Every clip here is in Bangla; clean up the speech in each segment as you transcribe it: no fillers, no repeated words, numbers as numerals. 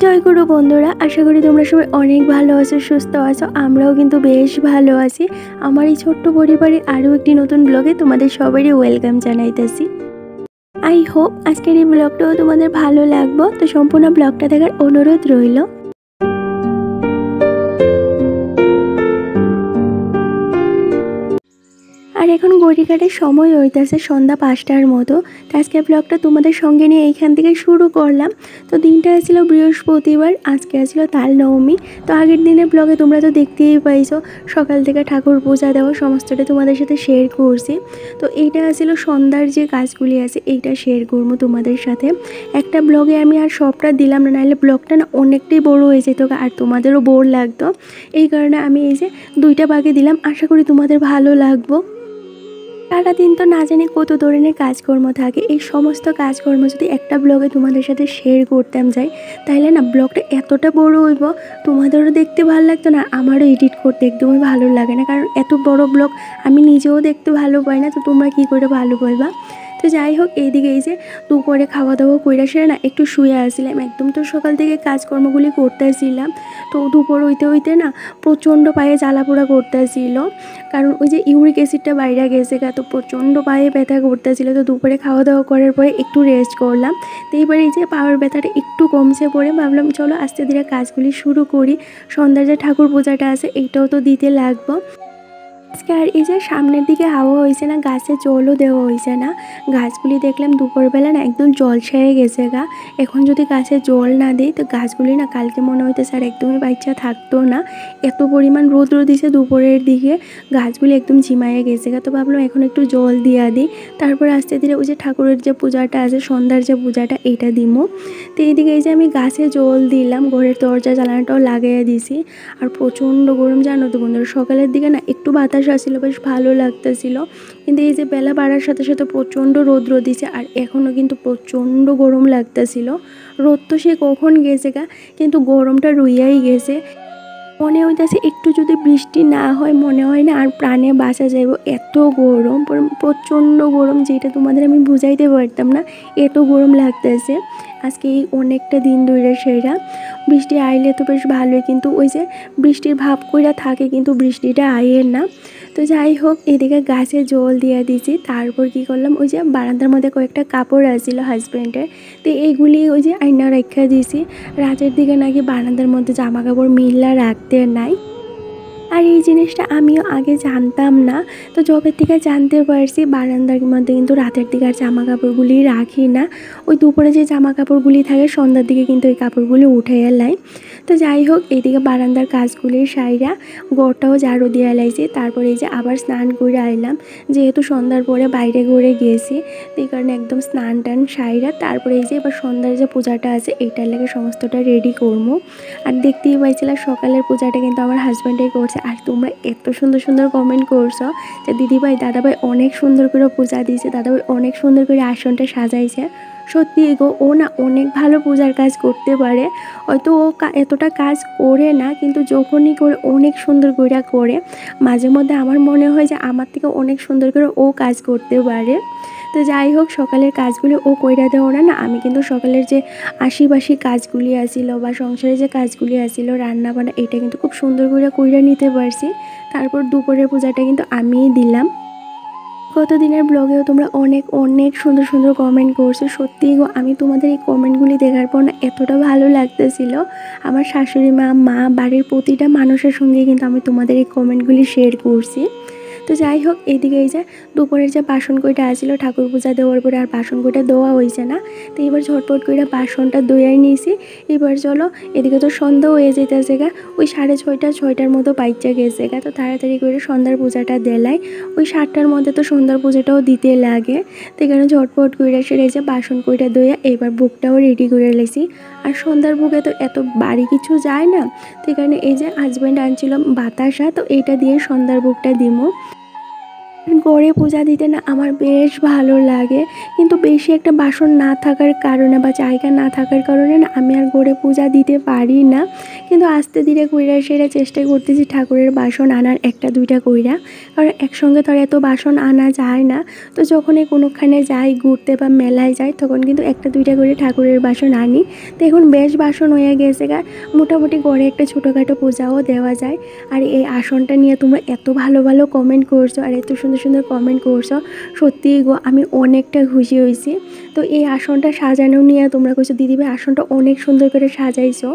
জয় গুরু বন্ধুরা, আশা করি তোমরা সবাই অনেক ভালো আছো, সুস্থ আছো। আমরাও কিন্তু বেশ ভালো আছি। আমার এই ছোট্ট পরিবারে আরও একটি নতুন ব্লগে তোমাদের সবারই ওয়েলকাম জানাইতেছি। আই হোপ আজকের এই ব্লগটাও তোমাদের ভালো লাগবে, তো সম্পূর্ণ ব্লগটা দেখার অনুরোধ রইল। আর এখন ঘড়িকাটার সময় হইতেছে সন্ধ্যা 5টার মতো। তো আজকের ব্লগটা তোমাদের সঙ্গে নিয়ে এইখান থেকে শুরু করলাম। তো দিনটা ছিল বৃহস্পতিবার, আজকে ছিল তাল নবমী। তো আগের দিনের ব্লগে তোমরা তো দেখতেই পাইছো, সকাল থেকে ঠাকুর পূজা দেওয়া সমস্তটা তোমাদের সাথে শেয়ার করছি। তো এইটা ছিল সন্ধ্যার যে কাজগুলি আছে, এইটা শেয়ার করবো তোমাদের সাথে। একটা ব্লগে আমি আর সবটা দিলাম না, নাহলে ব্লগটা না অনেকটাই বড় হয়ে যেত আর তোমাদেরও বোর লাগতো। এই কারণে আমি এই যে 2টা ভাগে দিলাম, আশা করি তোমাদের ভালো লাগবো। সারাদিন তো না জানি কত ধরনের কাজকর্ম থাকে, এই সমস্ত কাজকর্ম যদি একটা ব্লগে তোমাদের সাথে শেয়ার করতাম যাই, তাহলে না ব্লগটা এতটা বড় হইব, তোমাদেরও দেখতে ভালো লাগতো না, আমারও এডিট করতে একদমই ভালো লাগে না। কারণ এত বড় ব্লগ আমি নিজেও দেখতে ভালো পাই না, তো তোমরা কী করে ভালো পাইবা। তো যাই হোক, এইদিকে এই যে দুপুরে খাওয়া দাওয়া কইরা সেরে না একটু শুয়ে আসছিলাম। একদম তো সকাল থেকে কাজকর্মগুলি করতেছিলাম। তো দুপুর হইতে হইতে না প্রচণ্ড পায়ে জ্বালাপোড়া করতেছিল, কারণ ওই যে ইউরিক অ্যাসিডটা বাইরে গেছে তো প্রচণ্ড পায়ে ব্যথা করতেছিল। তো দুপুরে খাওয়া দাওয়া করার পরে একটু রেস্ট করলাম। তো এইবারে এই যে পাওয়ার ব্যথাটা একটু কমছে পড়ে ভাবলাম চলো আস্তে ধীরে কাজগুলি শুরু করি। সন্ধ্যার যে ঠাকুর পূজাটা আছে এইটাও তো দিতে লাগবো আজকে। আর এই যে সামনের দিকে হাওয়া হয়েছে না, গাছে জলও দেওয়া হয়েছে না। গাছগুলি দেখলাম দুপুরবেলা না একদম জল ছেড়ে গেছে এখন যদি গাছে জল না দিই তো গাছগুলি না কালকে মনে হইতেছে আর একদমই বাচ্চা থাকতো না। এত পরিমাণ রোদ দিছে দুপুরের দিকে, গাছগুলি একদম ঝিমাইয়ে গেছে তো ভাবলাম এখন একটু জল দিয়া দিই। তারপর আস্তে ধীরে ওই যে ঠাকুরের যে পূজাটা আছে, সন্ধ্যার যে পূজাটা, এইটা দিমো। তো এইদিকে এই যে আমি গাছে জল দিলাম, ঘরের দরজা জ্বালানোটাও লাগাইয়া দিছি। আর প্রচণ্ড গরম জানো তো বন্ধুরা, সকালের দিকে না একটু বাতাস আসছিল, বেশ ভালো লাগতেছিল। কিন্তু এই যে বেলা বাড়ার সাথে সাথে প্রচণ্ড রোদ দিছে, আর এখনও কিন্তু প্রচণ্ড গরম লাগতেছিল। রোদ তো সে কখন গেছে কিন্তু গরমটা রুইয়াই গেছে। মনে হইতেছে একটু যদি বৃষ্টি না হয় মনে হয় না আর প্রাণে বাঁচা যাইব, এত গরম, প্রচণ্ড গরম, যেটা তোমাদের আমি বুঝাইতে পারতাম না, এত গরম লাগতেছে আজকে এই অনেকটা দিন ধরে। সেরা বৃষ্টি আইলে তো বেশ ভালোই, কিন্তু ওই যে বৃষ্টির ভাব কইরা থাকে কিন্তু বৃষ্টিটা আইয়ের না। তো যাই হোক, এদিকে গাছে জল দিয়ে দিছি। তারপর কি করলাম, ওই যে বারান্দার মধ্যে কয়েকটা কাপড় আসছিল হাজব্যান্ডের, তো এইগুলি ওই যে আয়না রেখা দিছি। রাতের দিকে নাকি বারান্দার মধ্যে জামা কাপড় মিল্লা রাখতে নাই। আর এই জিনিসটা আমিও আগে জানতাম না, তো যবের থেকে জানতে পারছি বারান্দার মধ্যে কিন্তু রাতের দিকে আর জামা কাপড়গুলি রাখি না। ওই দুপুরে যে জামা কাপড়গুলি থাকে সন্ধ্যার দিকে কিন্তু ওই কাপড়গুলি উঠে এলাই। তো যাই হোক, এইদিকে বারান্দার কাজগুলির সাইরা ঘরটাও ঝাড়ু দিয়ে এলাইছি। তারপরে এই যে আবার স্নান করে আইলাম, যেহেতু সন্ধ্যার পরে বাইরে ঘুরে গিয়েছি, এই কারণে একদম স্নান টান সাইরা তারপরে এই যে এবার সন্ধ্যার যে পূজাটা আছে এইটার লেগে সমস্তটা রেডি করবো। আর দেখতেই পাইছিলাম সকালের পূজাটা কিন্তু আমার হাজব্যান্ডই করছে। আর তোমরা এত সুন্দর সুন্দর কমেন্ট করছো যে দিদিভাই দাদাভাই অনেক সুন্দর করে পূজা দিয়েছে, দাদাভাই অনেক সুন্দর করে আসনটা সাজাইছে। সত্যি গো, ও না অনেক ভালো পূজার কাজ করতে পারে। হয়তো ও এতটা কাজ করে না, কিন্তু যখনই করে অনেক সুন্দর করে করে। মাঝে মধ্যে আমার মনে হয় যে আমার থেকে অনেক সুন্দর করে ও কাজ করতে পারে। তো যাই হোক, সকালের কাজগুলি ও কইরা দেওয়া না, আমি কিন্তু সকালের যে আশিবাসি কাজগুলি আসিল বা সংসারে যে কাজগুলি আসিল, রান্না বান্না, এটা কিন্তু খুব সুন্দর করে কইরা নিতে পারছি। তারপর দুপুরের পূজাটা কিন্তু আমিই দিলাম। গত দিনের ব্লগেও তোমরা অনেক অনেক সুন্দর সুন্দর কমেন্ট করছো। সত্যিই গো, আমি তোমাদের এই কমেন্টগুলি দেখার পর না এতটা ভালো লাগতেছিল। আমার শাশুড়ি মা বাড়ির প্রতিটা মানুষের সঙ্গে কিন্তু আমি তোমাদের এই কমেন্টগুলি শেয়ার করছি। তো যাই হোক, এদিকে এই যে দুপুরের যে বাসন কইটা আসছিল ঠাকুর পূজা দেওয়ার পরে আর বাসন কইটা দেওয়া হয়েছে না, তো এবার ঝটপট করে বাসনটা ধুয়ে নিয়েছি। এবার চলো, এদিকে তো সন্ধ্যা হয়ে যেতেছে ওই 6:30-6টার মতো বাইচা গেছে তো তাড়াতাড়ি করে সন্ধ্যার পূজাটা দেলাই। ওই 7টার মধ্যে তো সন্ধ্যার পূজাটাও দিতে লাগে, তো এখানে ঝটপট করে সেরে যে বাসন কইটা ধুয়ে এবার বুকটাও রেডি করে লেছি। আর সন্ধ্যার বুকে তো এত বাড়ি কিছু যায় না, তো এখানে এই যে হাজব্যান্ড আনছিল বাতাসা, তো এইটা দিয়ে সন্ধ্যার বুকটা দিমো। গড়ে পূজা দিতে না আমার বেশ ভালো লাগে, কিন্তু বেশি একটা বাসন না থাকার কারণে বা জায়গা না থাকার কারণে না আমি আর গড়ে পূজা দিতে পারি না। কিন্তু আস্তে ধীরে কইরা সেটা চেষ্টা করতেছি ঠাকুরের বাসন আনার একটা দুইটা কইরা, কারণ একসঙ্গে তো আর এত বাসন আনা যায় না। তো যখনই কোনোখানে যাই ঘুরতে বা মেলায় যাই তখন কিন্তু একটা দুইটা করে ঠাকুরের বাসন আনি। তো এখন বেশ বাসন হয়ে গেছে গা, মোটামুটি ঘরে একটা ছোটোখাটো পূজাও দেওয়া যায়। আর এই আসনটা নিয়ে তোমরা এত ভালো ভালো কমেন্ট করছো আর এত সুন্দর সুন্দর কমেন্ট করছো, সত্যিই গো আমি অনেকটা খুশি হয়েছি। তো এই আসনটা সাজানো নিয়ে তোমরা কইছো দিদিভাই আসনটা অনেক সুন্দর করে সাজাইছো,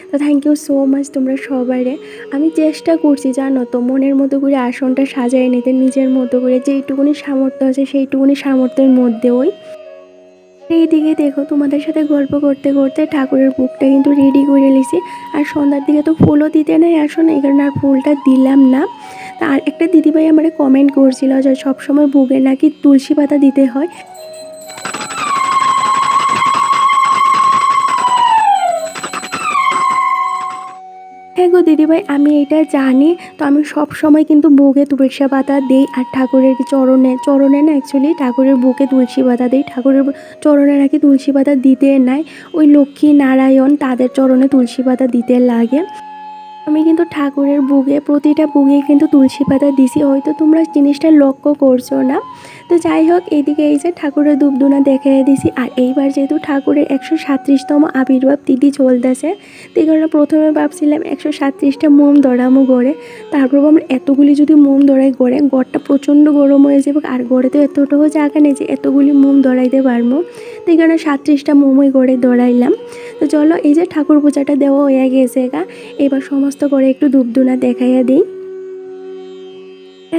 তো থ্যাংক ইউ সো মাচ তোমরা সবারে। আমি চেষ্টা করছি জানো তো মনের মতো করে আসনটা সাজাই নিতে, নিজের মতো করে যেইটুকুনি সামর্থ্য আছে সেইটুকুনি সামর্থ্যের মধ্যে ওই। এইদিকে দেখো তোমাদের সাথে গল্প করতে করতে ঠাকুরের বুকটা কিন্তু রেডি করে নিয়েছি। আর সন্ধ্যার দিকে তো ফুলও দিতে নাই আসলে, এই কারণে আর ফুলটা দিলাম না। আর একটা দিদিভাই আমার কমেন্ট করছিল যে সবসময় বুকে নাকি তুলসী পাতা দিতে হয়। হ্যাঁ গো দিদিভাই আমি এটা জানি, তো আমি সব সময় কিন্তু বুকে তুলসী পাতা দিই। আর ঠাকুরের চরণে না অ্যাকচুয়ালি ঠাকুরের বুকে তুলসী পাতা দিই, ঠাকুরের চরণে নাকি তুলসী পাতা দিতে নাই, ওই লক্ষ্মী নারায়ণ তাদের চরণে তুলসী পাতা দিতে লাগে। আমি কিন্তু ঠাকুরের বুকে প্রতিটা বুকে কিন্তু তুলসী পাতা দিছি, হয়তো তোমরা জিনিসটা লক্ষ্য করছো না। তো যাই হোক এইদিকে এই যে ঠাকুরের ধূপধুনা দেখিয়ে দিছি। আর এইবার যেহেতু ঠাকুরের 137তম আবির্ভাব তিথি চলতেছে, তো এই কারণে প্রথমে ভাবছিলাম 137টা মোম ধরামো গড়ে, তারপর আমরা এতগুলি যদি মোম ধরাই গড়ে গড়টা প্রচণ্ড গরম হয়ে যাবে, আর গড়ে তো এতটাও জায়গা নেই যে এতগুলি মোম ধরাইতে পারবো। তো এই কারণে 37টা মোমই গড়ে ধরাইলাম। তো চলো এই যে ঠাকুর পূজাটা দেওয়া হয়ে গেছে গা, এবার সমস্ত করে একটু ধূপধুনা দেখাইয়া দিই।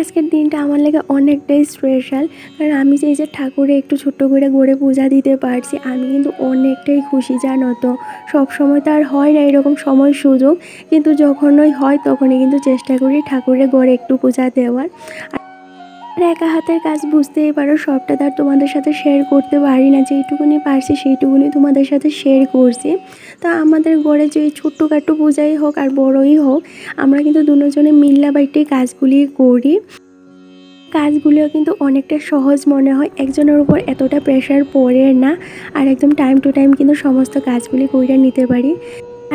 আজকের দিনটা আমার লাগে অনেকটাই স্পেশাল, কারণ আমি যে এই যে ঠাকুরে একটু ছোট্ট করে গড়ে পূজা দিতে পারছি, আমি কিন্তু অনেকটাই খুশি জানো তো। সব সময় তো আর হয় না এরকম সময় সুযোগ, কিন্তু যখনই হয় তখনই কিন্তু চেষ্টা করি ঠাকুরের গড়ে একটু পূজা দেওয়ার। আর একা হাতের কাজ বুঝতেই পারো, সবটা তার তোমাদের সাথে শেয়ার করতে পারি না, যেইটুকুনি পারছি সেইটুকুনি তোমাদের সাথে শেয়ার করছি। তা আমাদের ঘরে যে ছোট্টখাটো পূজাই হোক আর বড়ই হোক, আমরা কিন্তু দুজনে মিল্লাবাইটি কাজগুলি করি। কাজগুলিও কিন্তু অনেকটা সহজ মনে হয়, একজনের উপর এতটা প্রেশার পড়ে না, আর একদম টাইম টু টাইম কিন্তু সমস্ত কাজগুলি কইরা নিতে পারি।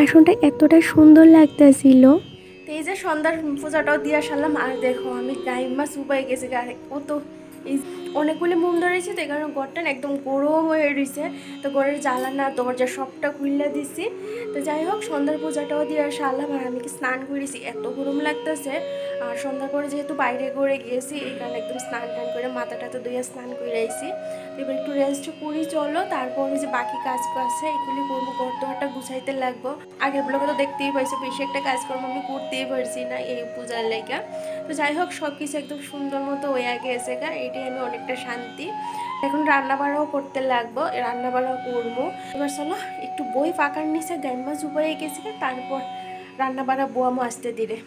আসনটা এতটা সুন্দর লাগতেছিল। এই যে সন্ধ্যার পূজাটাও দিয়ে আসলাম। আর দেখো আমি গাইমা সুপাই গেছি, ও তো এই অনেকগুলি মোম ধরেছি, তো এই কারণে ঘরটা একদম গরম হয়ে রয়েছে। তো ঘরের জ্বালানা দরজা সবটা খুললে দিছি। তো যাই হোক সন্ধ্যার পূজাটাও দিয়ে আসলাম। আর আমি কি স্নান করেছি, এত গরম লাগতেছে। আর সন্ধ্যার পরে যেহেতু বাইরে ঘুরে গিয়েছি, এই কারণে একদম স্নান টান করে মাথাটা তো ধুয়ে স্নান করে আইছি। তো এবার একটু রেস্ট করি চলো, তারপরে যে বাকি কাজ আছে এগুলি করবো। ঘর দোয়ারটা গুছাইতে লাগবো। আগের ব্লগে তো দেখতেই পাইছো বেশি একটা কাজকর্ম আমি করতেই পারছি না এই পূজার লেগা। তো যাই হোক সব কিছু একদম সুন্দর মতো হয়ে গেছে গা, এটাই আমি অনেকটা শান্তি। এখন রান্না বাড়াও করতে লাগবো, রান্না বাড়াও করবো। এবার চলো একটু বই পাকার নিচে গাইমা চুপাই গেছে, তারপর রান্না বাড়া বোয়ামো আসতে দিলে।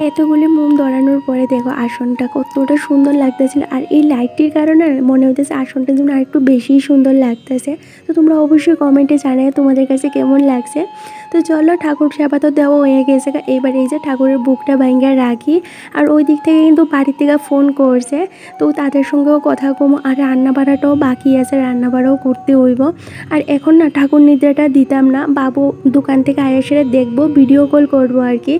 এতগুলি মোম ধরানোর পরে দেখো আসনটা কতটা সুন্দর লাগতেছিল। আর এই লাইটটির কারণে মনে হইতেছে আসনটার জন্য আর একটু বেশি সুন্দর লাগতেছে। তো তোমরা অবশ্যই কমেন্টে জানাই তোমাদের কাছে কেমন লাগছে। তো চলো ঠাকুর সেবা তো দেওয়া হয়ে গেছে, এবার এই যে ঠাকুরের বুকটা ভাঙ্গা রাখি। আর ওই দিক থেকে কিন্তু বাড়ির থেকে ফোন করছে, তো তাদের সঙ্গেও কথা কম। আর রান্না বাড়াটাও বাকি আছে, রান্না বাড়াও করতে হইব। আর এখন না ঠাকুর নিদ্রাটা দিতাম না, বাবু দোকান থেকে আয়েসে দেখবো, ভিডিও কল করবো আর কি,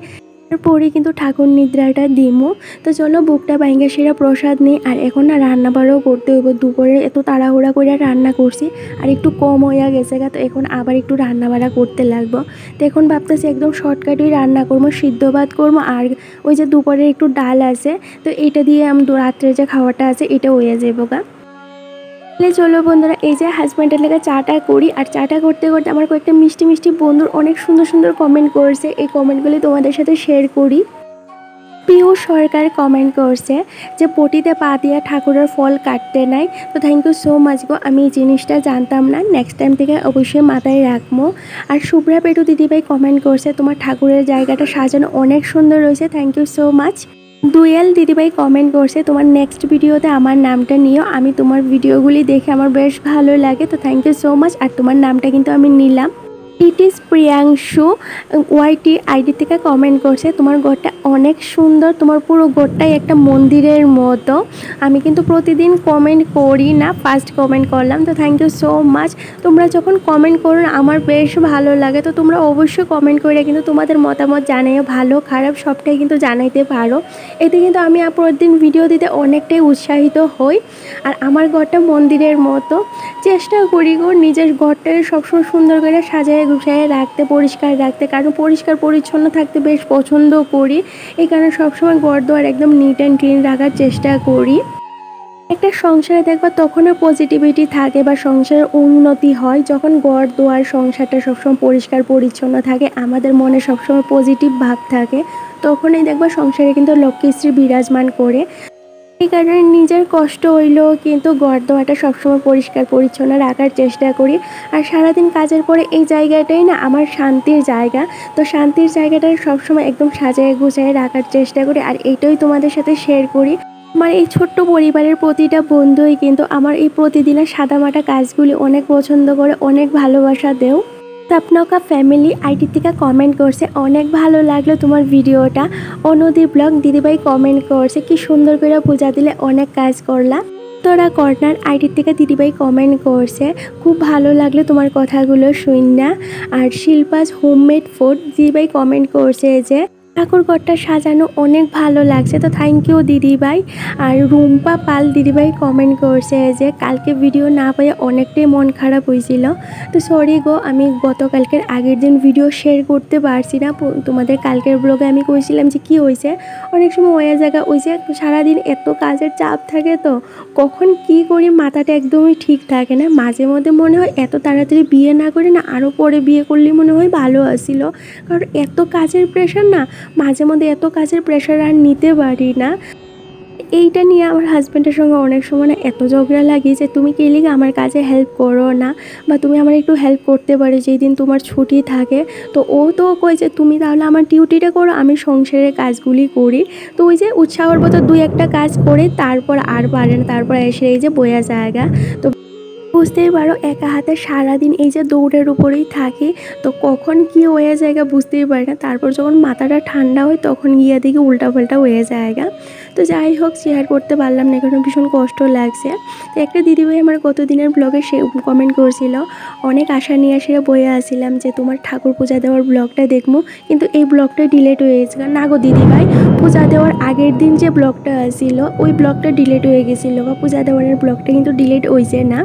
তারপরে কিন্তু ঠাকুর নিদ্রাটা দিমো। তো চলো বুকটা ভাঙ্গা সেরা প্রসাদ নেই। আর এখন না রান্না বাড়াও করতে হইব, দুপুরে এত তাড়াহুড়া করে রান্না করছি আর একটু কম হইয়া গেছে গা, তো এখন আবার একটু রান্না বাড়া করতে লাগবো। তো এখন ভাবতেছি একদম শর্টকাটই রান্না করবো, সিদ্ধ ভাত করবো। আর ওই যে দুপুরে একটু ডাল আছে, তো এটা দিয়ে আমি রাত্রে যে খাওয়াটা আছে এটা হয়ে যাবো গা। চলো বন্ধুরা এই যে হাজব্যান্ডের লেগে চাটা করি। আর চাটা করতে করতে আমার কয়েকটা মিষ্টি মিষ্টি বন্ধুর অনেক সুন্দর সুন্দর কমেন্ট করছে, এই কমেন্টগুলি তোমাদের সাথে শেয়ার করি। পিউ সরকার কমেন্ট করছে যে পটিতে পা দিয়া ঠাকুরের ফল কাটতে নাই। তো থ্যাংক ইউ সো মাচ গো, আমি এই জিনিসটা জানতাম না, নেক্সট টাইম থেকে অবশ্যই মাথায় রাখবো। আর শুভ্রা পেটু দিদিভাই কমেন্ট করছে তোমার ঠাকুরের জায়গাটা সাজানো অনেক সুন্দর রয়েছে, থ্যাংক ইউ সো মাচ। দুয়েল দিদিভাই কমেন্ট করছে তোমার নেক্সট ভিডিওতে আমার নামটা নিও, আমি তোমার ভিডিওগুলি দেখে আমার বেশ ভালো লাগে, তো থ্যাংক ইউ সো মাচ। আর তোমার নামটা কিন্তু আমি নিলাম। It is Priyanshu YT ID থেকে কমেন্ট করছে, তোমার ঘরটা অনেক সুন্দর, তোমার পুরো ঘরটাই একটা মন্দিরের মতো। আমি কিন্তু প্রতিদিন কমেন্ট করি না, ফার্স্ট কমেন্ট করলাম, তো থ্যাংক ইউ সো মাচ। তোমরা যখন কমেন্ট করো আমার বেশ ভালো লাগে, তো তোমরা অবশ্যই কমেন্ট করে কিন্তু তোমাদের মতামত জানাইও, ভালো খারাপ সবটাই কিন্তু জানাইতে পারো। এতে কিন্তু আমি প্রতিদিন ভিডিও দিতে অনেকটাই উৎসাহিত হই। আর আমার ঘরটা মন্দিরের মতো, চেষ্টা করি গো নিজের ঘরটাকে সবসময় সুন্দর করে সাজায় গুছায় রাখতে, পরিষ্কার রাখতে, কারণ পরিষ্কার পরিচ্ছন্ন থাকতে বেশ পছন্দ করি। এই কারণে সবসময় ঘর দোয়ার একদম নিট অ্যান্ড ক্লিন রাখার চেষ্টা করি। একটা সংসারে দেখবা তখনও পজিটিভিটি থাকে বা সংসারের উন্নতি হয় যখন ঘর দোয়ার সংসারটা সবসময় পরিষ্কার পরিচ্ছন্ন থাকে, আমাদের মনে সবসময় পজিটিভ ভাব থাকে, তখনই দেখবা সংসারে কিন্তু লক্ষ্মীশ্রী বিরাজমান করে। এই কারণে নিজের কষ্ট হইলেও কিন্তু ঘর দোয়াটা সবসময় পরিষ্কার পরিচ্ছন্ন রাখার চেষ্টা করি। আর সারাদিন কাজের পরে এই জায়গাটাই না আমার শান্তির জায়গা, তো শান্তির জায়গাটা সবসময় একদম সাজায় গুছায় রাখার চেষ্টা করি। আর এইটাই তোমাদের সাথে শেয়ার করি। আমার এই ছোট্ট পরিবারের প্রতিটা বন্ধুই কিন্তু আমার এই প্রতিদিনের সাদামাটা কাজগুলি অনেক পছন্দ করে, অনেক ভালোবাসা দেও। স্বপ্নকা ফ্যামিলি আইডি থেকে কমেন্ট করছে, অনেক ভালো লাগলো তোমার ভিডিওটা। অনুদি ব্লগ দিদিভাই কমেন্ট করছে, কি সুন্দর করে পূজা দিলে, অনেক কাজ করলা। তোরা কর্নার আইডি থেকে দিদিভাই কমেন্ট করছে, খুব ভালো লাগলো তোমার কথাগুলো শুননা। আর শিল্পাস হোমমেড ফুড দিদিভাই কমেন্ট করছে যে ঠাকুরঘরটা সাজানো অনেক ভালো লাগছে, তো থ্যাংক ইউ দিদিভাই। আর রুম্পা পাল দিদিভাই কমেন্ট করছে যে কালকে ভিডিও না পেয়ে অনেকটাই মন খারাপ হয়েছিল, তো সরি গো, আমি গতকালকের আগের দিন ভিডিও শেয়ার করতে পারছি না। তোমাদের কালকের ব্লগে আমি কইছিলাম যে কি হয়েছে, অনেক সময় ওই জায়গা ওই যে সারাদিন এত কাজের চাপ থাকে, তো কখন কি করি মাথাটা একদমই ঠিক থাকে না। মাঝে মধ্যে মনে হয় এত তাড়াতাড়ি বিয়ে না করে না আরও পরে বিয়ে করলে মনে হয় ভালো আসছিল, কারণ এত কাজের প্রেশার না, মাঝে মধ্যে এত কাজের প্রেশার আর নিতে পারি না। এইটা নিয়ে আমার হাজব্যান্ডের সঙ্গে অনেক সময় না এত ঝগড়া লাগে যে তুমি কি লিগে আমার কাজে হেল্প করো না, বা তুমি আমার একটু হেল্প করতে পারো যেই দিন তোমার ছুটি থাকে। তো ও তো কই যে তুমি তাহলে আমার ডিউটিটা করো, আমি সংসারের কাজগুলি করি। তো ওই যে উৎসাহর মতো দুই একটা কাজ করে তারপর আর পারে না, তারপর এসে এই যে বয়া জায়গা। তো বুঝতেই পারো একা হাতে সারাদিন এই যে দৌড়ের উপরেই থাকি, তো কখন কি হয়ে জায়গা বুঝতেই পারি না। তারপর যখন মাথাটা ঠান্ডা হয় তখন গিয়ে দেখি উল্টাপাল্টা হয়ে জায়গা। তো যাই হোক, শেয়ার করতে পারলাম না, কারণ ভীষণ কষ্ট লাগছে। তো একটা দিদিভাই আমার গতদিনের ব্লগে সে কমেন্ট করছিল, অনেক আশা নিয়ে সেটা বয়ে আসছিলাম যে তোমার ঠাকুর পূজা দেওয়ার ব্লগটা দেখবো, কিন্তু এই ব্লগটা ডিলেট হয়ে গেছে। না গো দিদিভাই, পূজা দেওয়ার আগের দিন যে ব্লগটা আসছিল ওই ব্লগটা ডিলেট হয়ে গেছিলো, বা পূজা দেওয়ার ব্লগটা কিন্তু ডিলেট হয়েছে না।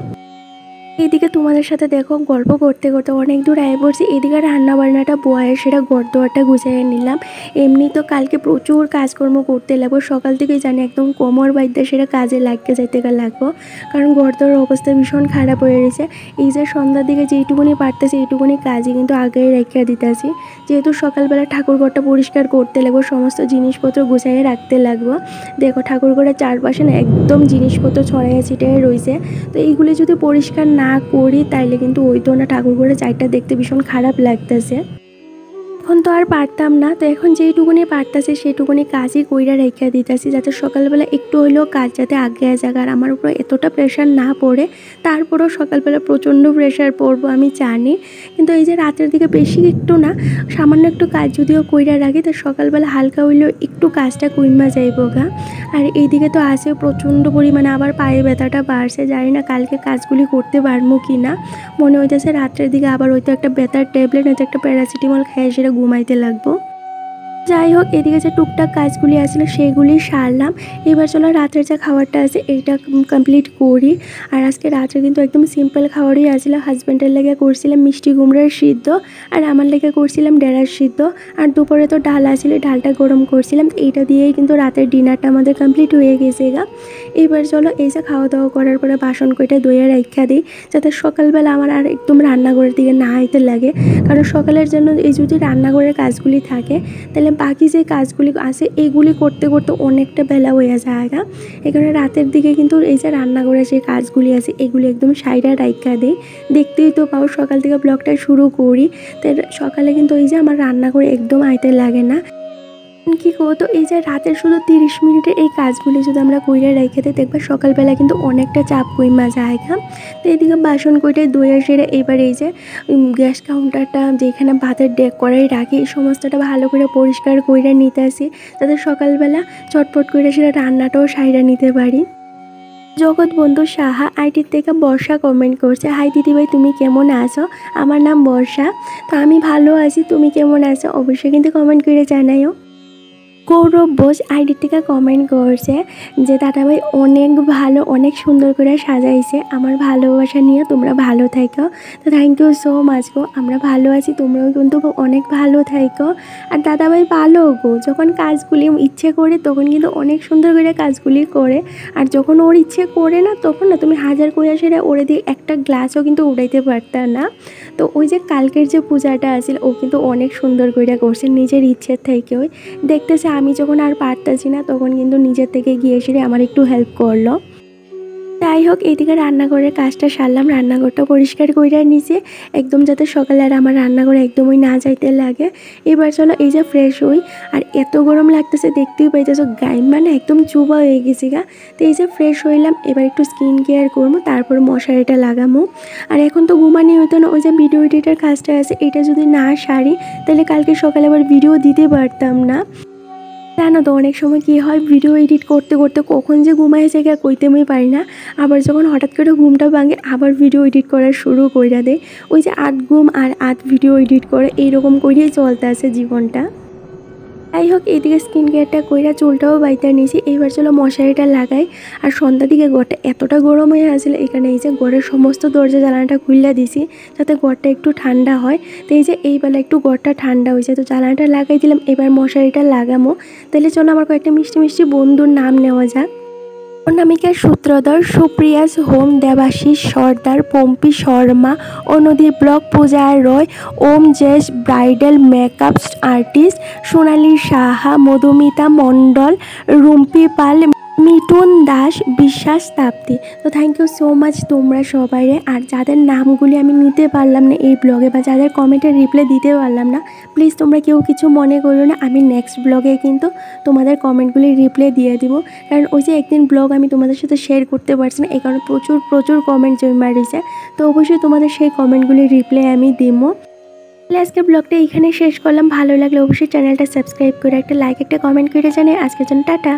এদিকে তোমাদের সাথে দেখো গল্প করতে করতে অনেক দূর আয় পড়ছি। এদিকে রান্না বান্নাটা বয়ে সেটা ঘর দোয়ারটা গুছিয়ে নিলাম। এমনি তো কালকে প্রচুর কাজকর্ম করতে লাগবো, সকাল থেকেই জানি একদম কোমর বাইতে সেটা কাজে লাগতে যাইতে লাগবো, কারণ ঘর দোয়ার অবস্থা ভীষণ খারাপ হয়ে রয়েছে। এই যে সন্ধ্যার দিকে যেইটুকুনি পারতেছি এইটুকুনি কাজই কিন্তু আগেই রেখে দিতেছি, যেহেতু সকালবেলা ঠাকুরঘরটা পরিষ্কার করতে লাগবো, সমস্ত জিনিসপত্র গুছাইয়ে রাখতে লাগবো। দেখো ঠাকুরঘরের চারপাশে না একদম জিনিসপত্র ছড়াইয়া ছিটিয়ে রয়েছে, তো এইগুলি যদি পরিষ্কার না করি তাইলে কিন্তু ওই তো না ঠাকুরঘরের চাইটা দেখতে ভীষণ খারাপ লাগতেছে। এখন তো আর পারতাম না, তো এখন যেইটুকুনি পারতাছি সেইটুকুনি কাজই কইরা রেখে দিতেছি, যাতে সকালবেলা একটু হইলেও কাজ যাতে আগে যায়। আর আমার উপর এতটা প্রেশার না পড়ে, তারপরেও সকালবেলা প্রচণ্ড প্রেশার পড়বো আমি জানি, কিন্তু এই যে রাতের দিকে বেশি একটু না, সামান্য একটু কাজ যদিও কইরা রাখি, তো সকালবেলা হালকা হইলেও একটু কাজটা কইমা যাইবো গা। আর এইদিকে তো আছে প্রচণ্ড পরিমাণে আবার পায়ে ব্যথাটা বাড়ছে, জানি না কালকে কাজগুলি করতে পারবো কি না। মনে হইতেছে রাত্রের দিকে আবার হয়তো একটা ব্যথার ট্যাবলেট হয়তো একটা প্যারাসিটামল খেয়ে সেটা ঘুমাইতে লাগবো। যাই হোক, এদিকে যে টুকটাক কাজগুলি আসলে সেগুলি সারলাম। এবার চলো রাতের যে খাবারটা আছে এইটা কমপ্লিট করি। আর আজকে রাত্রে কিন্তু একদম সিম্পল খাবারই আসলে, হাজব্যান্ডের লেগে করছিলাম মিষ্টি কুমড়ার সিদ্ধ, আর আমার লেগে করছিলাম ডেরার সিদ্ধ। আর দুপুরে তো ডাল আসলে ডালটা গরম করছিলাম, এইটা দিয়েই কিন্তু রাতের ডিনারটা আমাদের কমপ্লিট হয়ে গেছে গা। এবার চলো এই যে খাওয়া দাওয়া করার পরে বাসন কইটা ধুয়ে রাখা দিই, যাতে সকালবেলা আমার আর একদম রান্নাঘরের দিকে না আইতে লাগে। কারণ সকালের জন্য এই যদি রান্নাঘরের কাজগুলি থাকে তাহলে বাকি যে কাজগুলি আছে এইগুলি করতে করতে অনেকটা বেলা হয়ে যায়। এখানে রাতের দিকে কিন্তু এই যে রান্নাঘরে যে কাজগুলি আছে এগুলি একদম সাইডা রাইখা দেই। দেখতেই তো পাও সকাল থেকে ব্লগটা শুরু করি, তাই সকালে কিন্তু এই যে আমার রান্নাঘরে একদম আইতে লাগে না। কি করবো, তো এই যে রাতের শুধু 30 মিনিটের এই কাজগুলি যদি আমরা কইরা রেখে দিই, দেখবা সকালবেলা কিন্তু অনেকটা চাপ কইমা জায়গা। তো এদিকে বাসন কইটা ধুয়ে সেরে এবার এই যে গ্যাস কাউন্টারটা যেখানে ভাতের ডেক কড়াই রাখি এই সমস্তটা ভালো করে পরিষ্কার কইরা নিতে আসি, যাতে সকালবেলা চটপট করে সেটা রান্নাটাও সাইরা নিতে পারি। জগৎ বন্ধু সাহা আইডির থেকে বর্ষা কমেন্ট করছে, হাই দিদিভাই তুমি কেমন আছো? আমার নাম বর্ষা। তো আমি ভালো আছি, তুমি কেমন আছো অবশ্যই কিন্তু কমেন্ট করে জানাইও। গৌরব বোস আইডি থেকে কমেন্ট করছে যে দাদাভাই অনেক ভালো, অনেক সুন্দর করে সাজাইছে, আমার ভালোবাসা নিয়ে তোমরা ভালো থাকো। তো থ্যাংক ইউ সো মাচ গো, আমরা ভালো আছি, তোমরাও কিন্তু অনেক ভালো থাকো। আর দাদাভাই ভালো গো, যখন কাজগুলি ইচ্ছে করে তখন কিন্তু অনেক সুন্দর করে কাজগুলি করে, আর যখন ওর ইচ্ছে করে না তখন না তুমি হাজার কইয়া সেটা ওরে দিয়ে একটা গ্লাসও কিন্তু উঠাইতে পারতা না। তো ওই যে কালকের যে পূজাটা আছিল ও কিন্তু অনেক সুন্দর করে করছে নিজের ইচ্ছের থেকে। ওই দেখতেছে আমি যখন আর পারতাছি না তখন কিন্তু নিজের থেকে গিয়ে এসে আমার একটু হেল্প করলো। যাই হোক, এইদিকে রান্নাঘরের কাজটা সারলাম, রান্নাঘরটা পরিষ্কার করে নিচে একদম, যাতে সকালে আর আমার রান্নাঘরে একদমই না যাইতে লাগে। এবার চলো এই যে ফ্রেশ হই, আর এত গরম লাগতেছে দেখতেই পাইতেছো, গায়ে মানে একদম চুবা হয়ে গেছি গা। তো এই যে ফ্রেশ হইলাম, এবার একটু স্কিন কেয়ার করবো, তারপর মশারিটা লাগামো। আর এখন তো ঘুমানি হইতো না, ওই যে ভিডিও এডিটার কাজটা আছে এটা যদি না সারি তাহলে কালকে সকালে আবার ভিডিও দিতে পারতাম না। জানো তো অনেক সময় কী হয়, ভিডিও এডিট করতে করতে কখন যে ঘুমায় যায় কইতেমই পারি না। আবার যখন হঠাৎ করে ঘুমটা ভাঙে আবার ভিডিও এডিট করা শুরু করে দেয়। ওই যে আধ ঘুম আর আধ ভিডিও এডিট করে এইরকম করেই চলতে আছে জীবনটা। যাই হোক, এদিকে স্কিন কেয়ারটা কইরা চুলটাও বাইতে নিয়েছি, এইবার চলো মশারিটা লাগাই। আর সন্ধ্যার দিকে ঘরটা এতটা গরম হয়ে আসলে এখানে এই যে ঘরের সমস্ত দরজা জানালাটা খুললা দিছি যাতে ঘরটা একটু ঠান্ডা হয়। তো এই যে এই বেলা একটু ঘরটা ঠান্ডা হয়েছে, তো জানালাটা লাগাই দিলাম, এবার মশারিটা লাগামো। তাহলে চলো আমার কয়েকটা মিষ্টি মিষ্টি বন্ধুর নাম নেওয়া যাক। অনামিকা সূত্রধর, সুপ্রিয়াস হোম, দেবাশিস সর্দার, পম্পি শর্মা, অনদী ব্লক, পূজা রয়, ওম জেস ব্রাইডাল মেকআপ আর্টিস্ট, সোনালী সাহা, মধুমিতা মণ্ডল, রুম্পি পাল, মিঠুন দাস, বিশ্বাস তাপ্তি। তো থ্যাংক ইউ সো মাচ তোমরা সবাই। আর যাদের নামগুলি আমি নিতে পারলাম না এই ব্লগে বা যাদের কমেন্টের রিপ্লাই দিতে পারলাম না, প্লিজ তোমরা কেউ কিছু মনে করো না, আমি নেক্সট ব্লগে কিন্তু তোমাদের কমেন্টগুলি রিপ্লাই দিয়ে দিব। কারণ ওই যে একদিন ব্লগ আমি তোমাদের সাথে শেয়ার করতে পারছি না, এই কারণে প্রচুর কমেন্ট জমা রয়েছে। তো অবশ্যই তোমাদের সেই কমেন্টগুলির রিপ্লাই আমি দিব। তাহলে আজকের ব্লগটা এখানে শেষ করলাম, ভালো লাগলে অবশ্যই চ্যানেলটা সাবস্ক্রাইব করে একটা লাইক একটা কমেন্ট করে জানিয়ে আজকের জন্য টাটা।